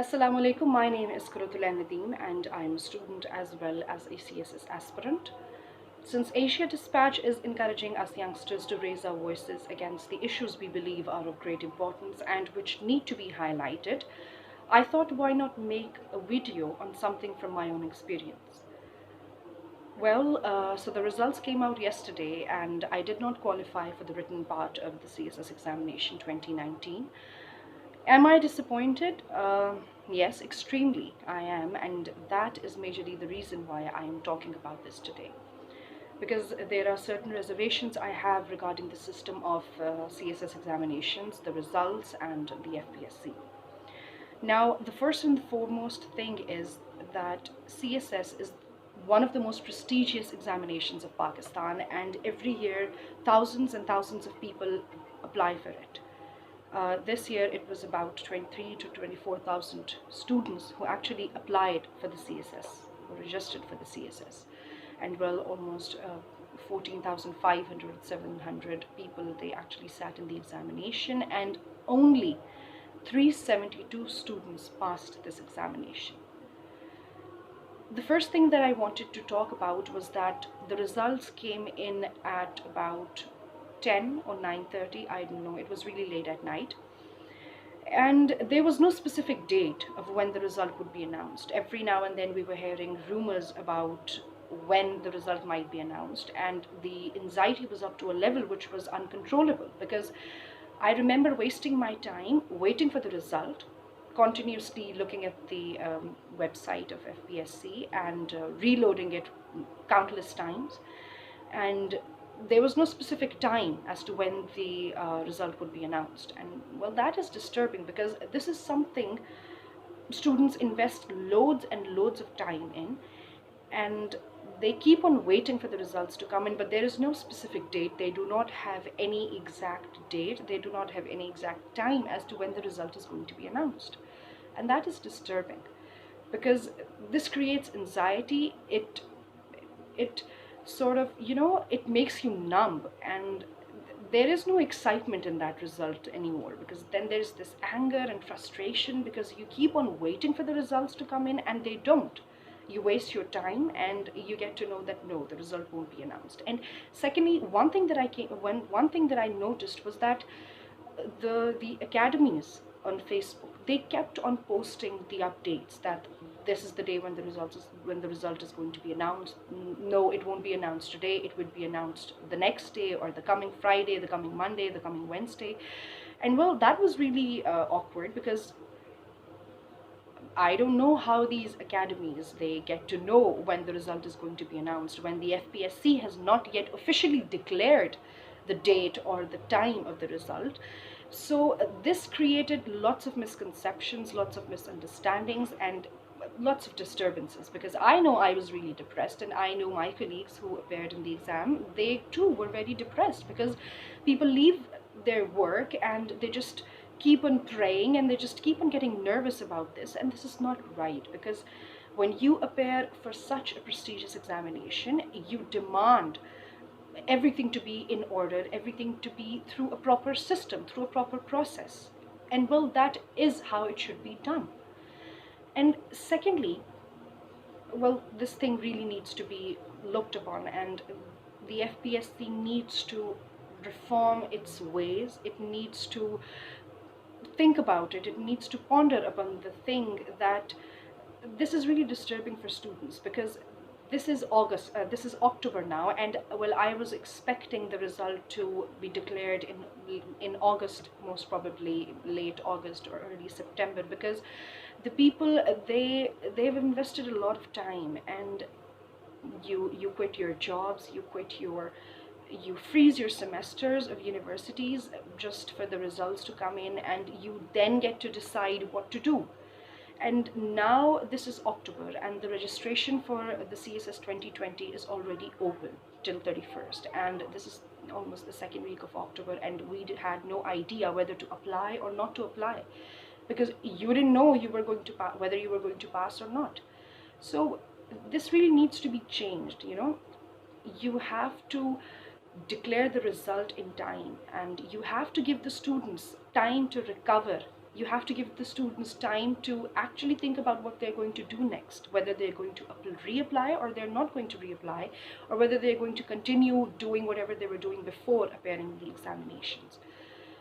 Assalamu alaikum. My name is Nadeem and I am a student as well as a CSS aspirant. Since AsiaDespatch is encouraging us youngsters to raise our voices against the issues we believe are of great importance and which need to be highlighted, I thought why not make a video on something from my own experience. So the results came out yesterday and I did not qualify for the written part of the CSS examination 2019. Am I disappointed? Yes, extremely I am, and that is majorly the reason why I am talking about this today. Because there are certain reservations I have regarding the system of CSS examinations, the results, and the FPSC. Now, the first and foremost thing is that CSS is one of the most prestigious examinations of Pakistan, and every year thousands and thousands of people apply for it. This year it was about 23 to 24,000 students who actually applied for the CSS, who registered for the CSS. And almost 14,500, 700 people, they actually sat in the examination, and only 372 students passed this examination. The first thing that I wanted to talk about was that the results came in at about 10 or 9:30, I don't know, it was really late at night. And there was no specific date of when the result would be announced. Every now and then we were hearing rumors about when the result might be announced, and the anxiety was up to a level which was uncontrollable, because I remember wasting my time waiting for the result, continuously looking at the website of FPSC and reloading it countless times, and there was no specific time as to when the result would be announced. And that is disturbing, because this is something students invest loads and loads of time in, and they keep on waiting for the results to come in, but there is no specific date. They do not have any exact date, they do not have any exact time as to when the result is going to be announced. And that is disturbing, because this creates anxiety. It sort of, it makes you numb, and there is no excitement in that result anymore, because then there's this anger and frustration because you keep on waiting for the results to come in and they don't. You waste your time and you get to know that no, the result won't be announced. And secondly, one thing that I noticed was that the academies on Facebook, they kept on posting the updates that this is the day when the result is going to be announced. No, it won't be announced today. It would be announced the next day, or the coming Friday, the coming Monday, the coming Wednesday. And that was really awkward, because I don't know how these academies, they get to know when the result is going to be announced, when the FPSC has not yet officially declared the date or the time of the result. So this created lots of misconceptions, lots of misunderstandings, and lots of disturbances, because I know I was really depressed, and I know my colleagues who appeared in the exam, they too were very depressed, because people leave their work and they just keep on praying and they just keep on getting nervous about this. And this is not right, because when you appear for such a prestigious examination, you demand everything to be in order, everything to be through a proper system, through a proper process. And that is how it should be done. And secondly, this thing really needs to be looked upon, and the FPSC needs to reform its ways. It needs to think about it. It needs to ponder upon the thing that this is really disturbing for students, because this is October now, and I was expecting the result to be declared in August, most probably late August or early September, because the people, they've invested a lot of time, and you quit your jobs, you freeze your semesters of universities just for the results to come in, and you then get to decide what to do. And now this is October, and the registration for the CSS 2020 is already open till 31st, and this is almost the second week of October, and we had no idea whether to apply or not to apply, because you didn't know whether you were going to pass or not. So this really needs to be changed. You have to declare the result in time, and you have to give the students time to recover You have to give the students time to actually think about what they're going to do next, whether they're going to reapply or they're not going to reapply, or whether they're going to continue doing whatever they were doing before appearing in the examinations.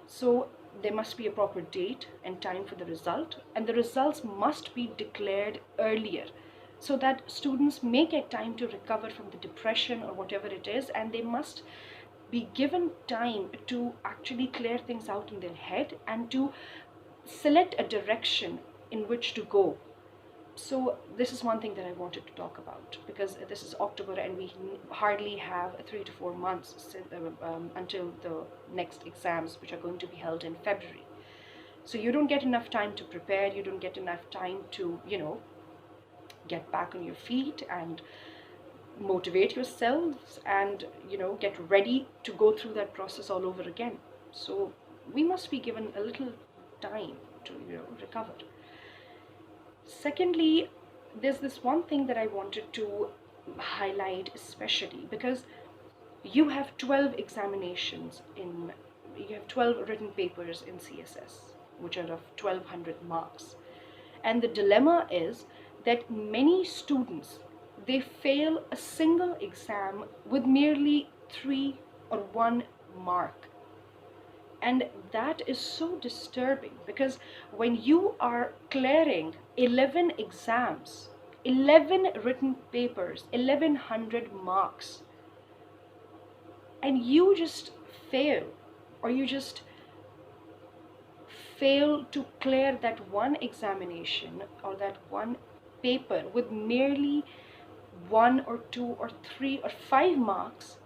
So there must be a proper date and time for the result, and the results must be declared earlier so that students may get time to recover from the depression or whatever it is, and they must be given time to actually clear things out in their head and to select a direction in which to go. So this is one thing that I wanted to talk about, because this is October and we hardly have 3 to 4 months until the next exams, which are going to be held in February. So you don't get enough time to prepare, you don't get enough time to, get back on your feet and motivate yourselves and, get ready to go through that process all over again. So we must be given a little time to, recover. Secondly, there's this one thing that I wanted to highlight especially, because you have 12 examinations you have 12 written papers in CSS, which are of 1200 marks. And the dilemma is that many students, they fail a single exam with merely 3 or 1 mark. And that is so disturbing, because when you are clearing 11 exams, 11 written papers, 1100 marks, and you just fail, or you just fail to clear that one examination or that one paper with merely 1 or 2 or 3 or 5 marks,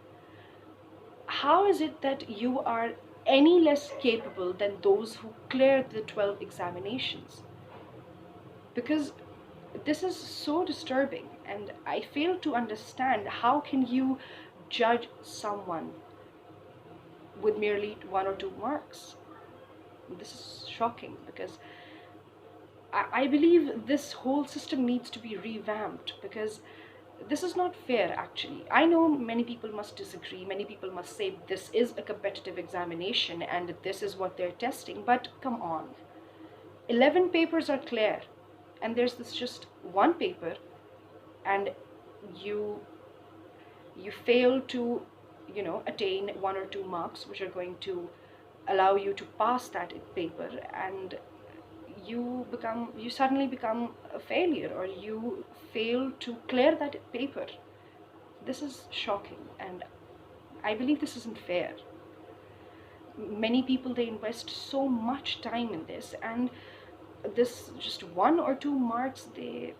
how is it that you are any less capable than those who cleared the 12 examinations? Because this is so disturbing, and I fail to understand how can you judge someone with merely 1 or 2 marks. This is shocking, because I believe this whole system needs to be revamped, because this is not fair actually. I know many people must disagree, many people must say this is a competitive examination and this is what they're testing, but come on. 11 papers are clear and there's this just one paper, and you fail to, attain 1 or 2 marks which are going to allow you to pass that paper, and you suddenly become a failure, or you fail to clear that paper. This is shocking, and I believe this isn't fair. Many people, they invest so much time in this, and this just 1 or 2 marks, they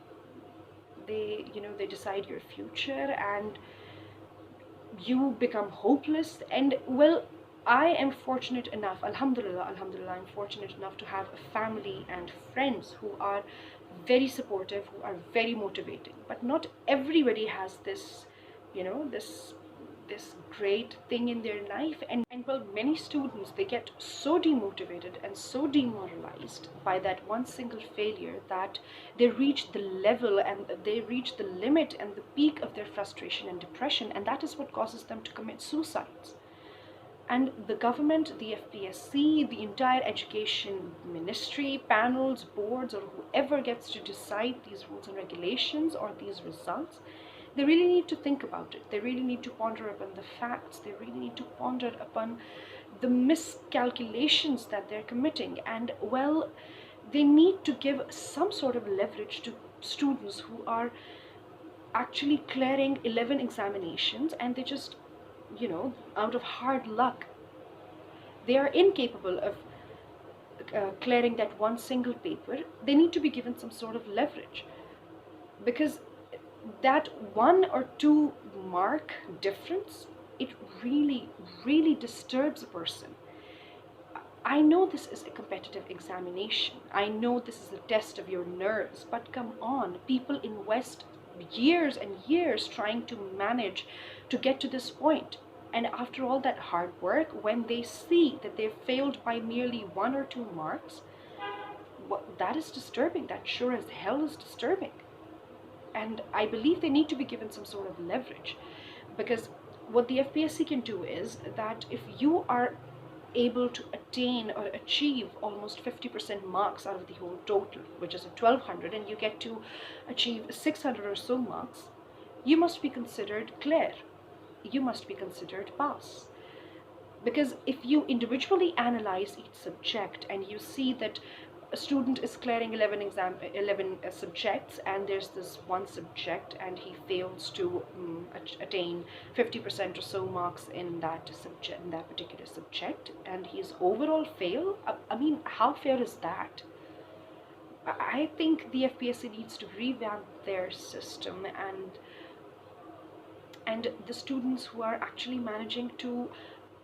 decide your future, and you become hopeless. And well, I am fortunate enough, alhamdulillah, I'm fortunate enough to have a family and friends who are very supportive, who are very motivating. But not everybody has this, this great thing in their life. And well, many students, they get so demotivated and so demoralized by that one single failure that they reach the level and they reach the limit and the peak of their frustration and depression, and that is what causes them to commit suicides. And the government, the FPSC, the entire education ministry, panels, boards, or whoever gets to decide these rules and regulations or these results, they really need to think about it. They really need to ponder upon the facts. They really need to ponder upon the miscalculations that they're committing. And well, they need to give some sort of leverage to students who are actually clearing 11 examinations, and they just, out of hard luck, they are incapable of clearing that one single paper. They need to be given some sort of leverage, because that 1 or 2 mark difference, it really, really disturbs a person. I know this is a competitive examination. I know this is a test of your nerves, but come on, people invest years and years trying to manage to get to this point. And after all that hard work, when they see that they've failed by merely 1 or 2 marks, that is disturbing. That sure as hell is disturbing. And I believe they need to be given some sort of leverage, because what the FPSC can do is that if you are able to attain or achieve almost 50% marks out of the whole total, which is a 1200, and you get to achieve 600 or so marks, you must be considered clear. You must be considered pass. Because if you individually analyze each subject and you see that a student is clearing 11 subjects, and there's this one subject and he fails to attain 50% or so marks in that subject, in that particular subject, and he's overall fail, I mean, how fair is that? I think the FPSC needs to revamp their system, and the students who are actually managing to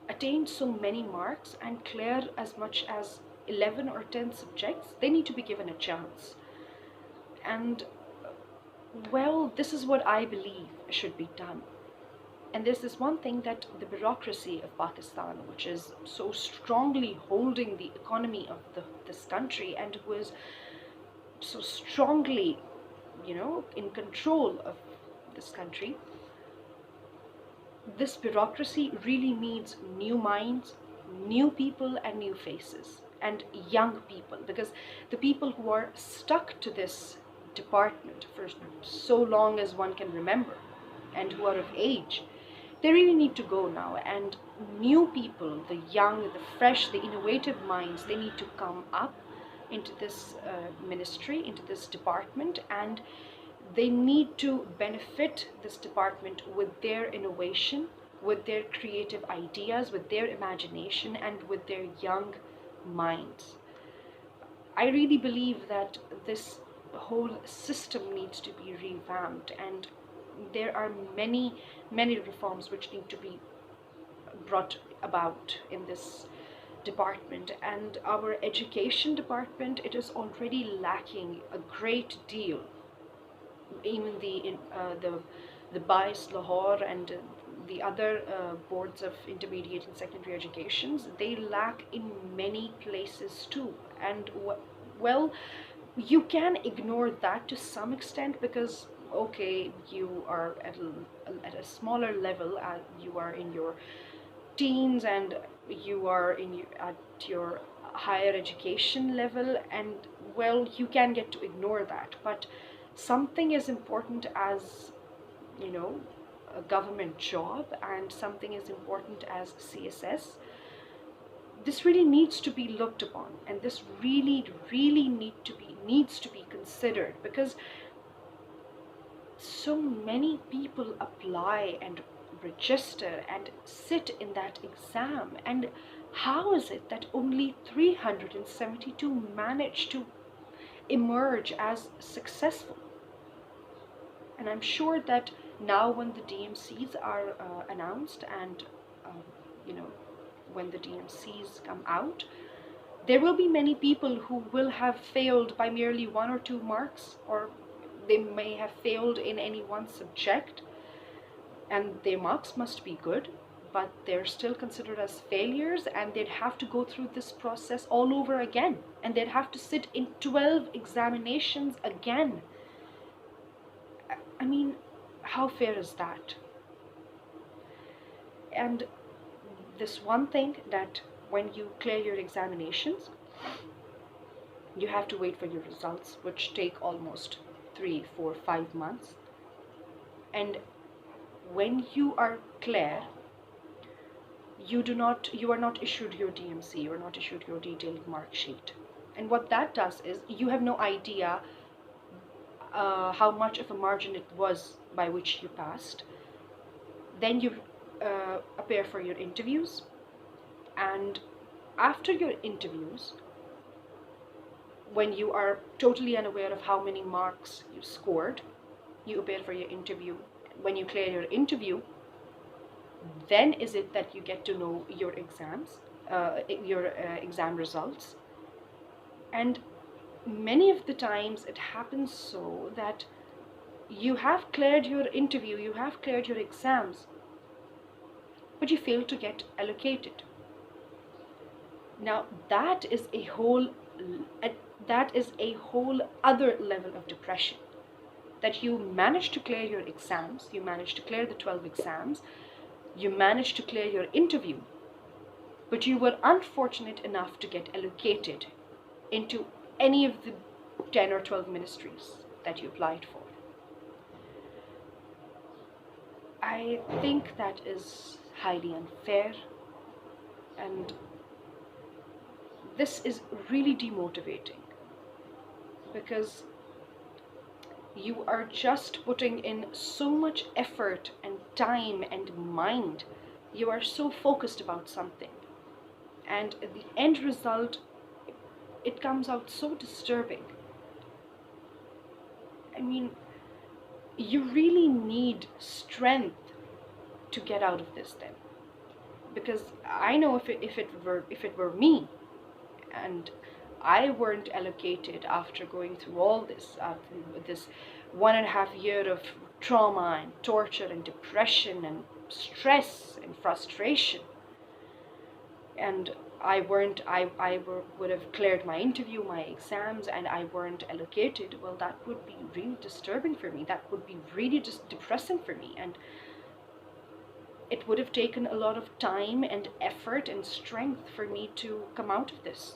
attain so many marks and clear as much as 11 or 10 subjects, they need to be given a chance. And well, this is what I believe should be done. And there's this one thing, that the bureaucracy of Pakistan, which is so strongly holding the economy of this country, and who is so strongly, in control of this country, this bureaucracy really needs new minds, new people, and new faces, and young people, because the people who are stuck to this department for so long as one can remember, and who are of age, they really need to go now. And new people, the young, the fresh, the innovative minds, they need to come up into this ministry, into this department, and they need to benefit this department with their innovation, with their creative ideas, with their imagination, and with their young minds. I really believe that this whole system needs to be revamped, and there are many, many reforms which need to be brought about in this department. And our education department, it is already lacking a great deal. Even the BICE, Lahore, and the other boards of intermediate and secondary educations, they lack in many places too. And well, you can ignore that to some extent, because okay, you are at a smaller level, you are in your teens, and you are at your higher education level, and well, you can get to ignore that. But something as important as, a government job, and something as important as CSS, this really needs to be looked upon, and this really, really needs to be considered, because so many people apply and register and sit in that exam, and how is it that only 372 manage to emerge as successful? And I'm sure that now, when the DMCs are announced, and when the DMCs come out, there will be many people who will have failed by merely 1 or 2 marks, or they may have failed in any one subject, and their marks must be good, but they're still considered as failures, and they'd have to go through this process all over again, and they'd have to sit in 12 examinations again. I mean, how fair is that? And this one thing, that when you clear your examinations, you have to wait for your results, which take almost 3, 4, 5 months. And when you are clear, you are not issued your DMC, you are not issued your detailed mark sheet. And what that does is, you have no idea how much of a margin it was by which you passed. Then you appear for your interviews, and after your interviews, when you are totally unaware of how many marks you scored, you appear for your interview. When you clear your interview, then is it that you get to know your exams, your exam results. And many of the times it happens so that you have cleared your interview, you have cleared your exams, but you fail to get allocated. Now that is a whole other level of depression, that you managed to clear your exams, you managed to clear the 12 exams, you managed to clear your interview, but you were unfortunate enough to get allocated into any of the 10 or 12 ministries that you applied for. I think that is highly unfair, and this is really demotivating, because you are just putting in so much effort and time and mind. You are so focused about something, and the end result, it comes out so disturbing. I mean, you really need strength to get out of this then, because I know if it were me, and I weren't allocated after going through all this, this 1.5 year of trauma and torture and depression and stress and frustration, and would have cleared my interview, my exams, and I weren't allocated, well, that would be really disturbing for me. That would be really just depressing for me, and it would have taken a lot of time and effort and strength for me to come out of this.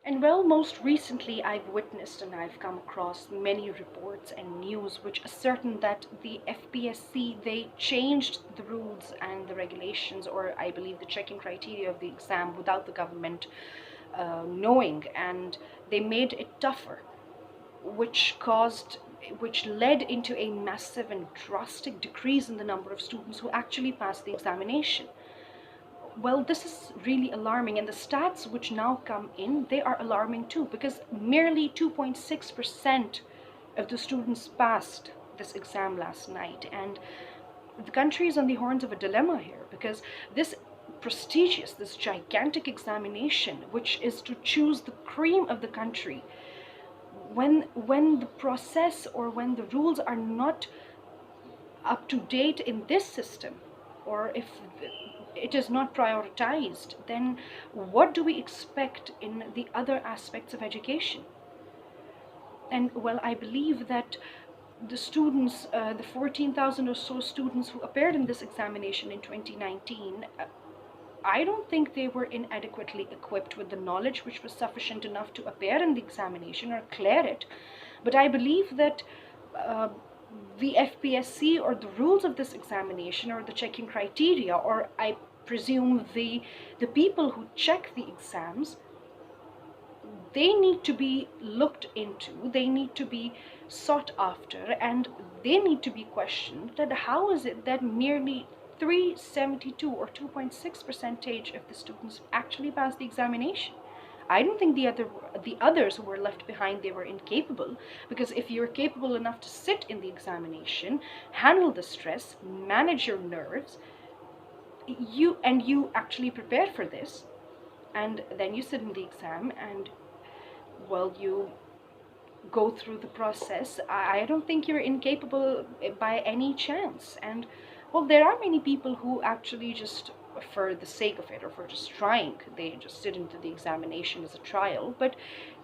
And well, most recently I've witnessed and I've come across many reports and news which ascertain that the FPSC, they changed the rules and the regulations, or I believe the checking criteria of the exam without the government knowing, and they made it tougher, which led into a massive and drastic decrease in the number of students who actually passed the examination. Well, this is really alarming, and the stats which now come in, they are alarming too, because merely 2.6% of the students passed this exam last night, and the country is on the horns of a dilemma here, because this prestigious, this gigantic examination, which is to choose the cream of the country, when the process or when the rules are not up to date in this system, or if it is not prioritized, then what do we expect in the other aspects of education? And well, I believe that the students, the 14,000 or so students who appeared in this examination in 2019, I don't think they were inadequately equipped with the knowledge which was sufficient enough to appear in the examination or clear it. But I believe that the FPSC, or the rules of this examination, or the checking criteria, or I presume the people who check the exams, they need to be looked into, they need to be sought after, and they need to be questioned, that how is it that merely 372 or 2.6% of the students actually passed the examination? I don't think the others who were left behind, they were incapable, because if you're capable enough to sit in the examination, handle the stress, manage your nerves, you actually prepared for this, and then you sit in the exam, and well, you go through the process. I don't think you're incapable by any chance. And well, there are many people who actually just, for the sake of it, or for just trying, they just sit into the examination as a trial. But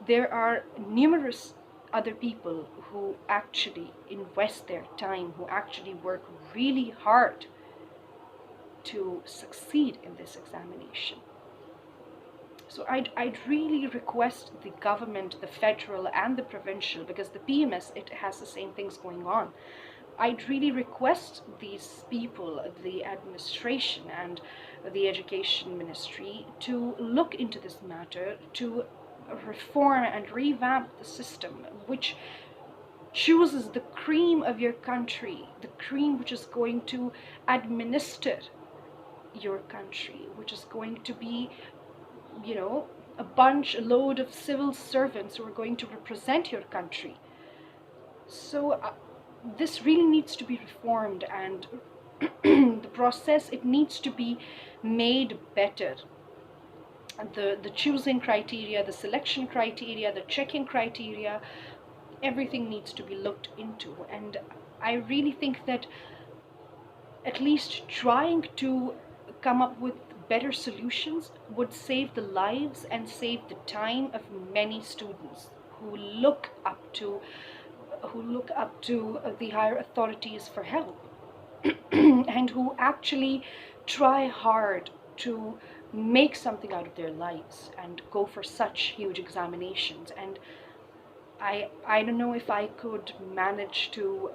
there are numerous other people who actually invest their time, who actually work really hard to succeed in this examination. So I'd really request the government, the federal and the provincial, because the PMS, it has the same things going on. I'd really request these people, the administration and the education ministry, to look into this matter, to reform and revamp the system, which chooses the cream of your country, the cream which is going to administer your country, which is going to be, a load of civil servants who are going to represent your country. So this really needs to be reformed, and the process, it needs to be made better. The choosing criteria, the selection criteria, the checking criteria, everything needs to be looked into. And I really think that at least trying to come up with better solutions would save the lives and save the time of many students who look up to the higher authorities for help and who actually try hard to make something out of their lives and go for such huge examinations. And I don't know if I could manage to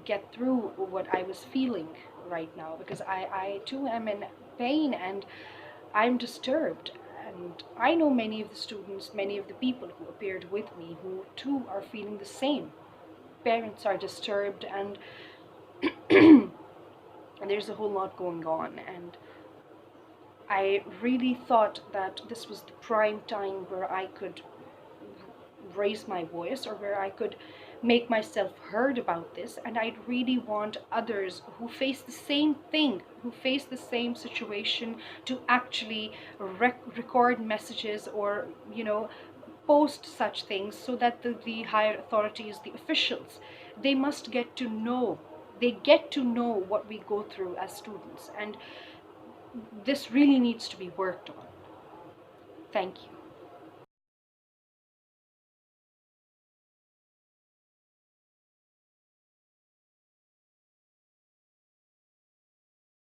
get through what I was feeling right now, because I too am in pain and I'm disturbed. And I know many of the students, many of the people who appeared with me who too are feeling the same. Parents are disturbed, and there's a whole lot going on. And I really thought that this was the prime time where I could raise my voice, or where I could make myself heard about this. And I'd really want others who face the same thing, who face the same situation, to actually record messages, or, post such things, so that the higher authorities, the officials, they must get to know. They get to know what we go through as students. And this really needs to be worked on. Thank you.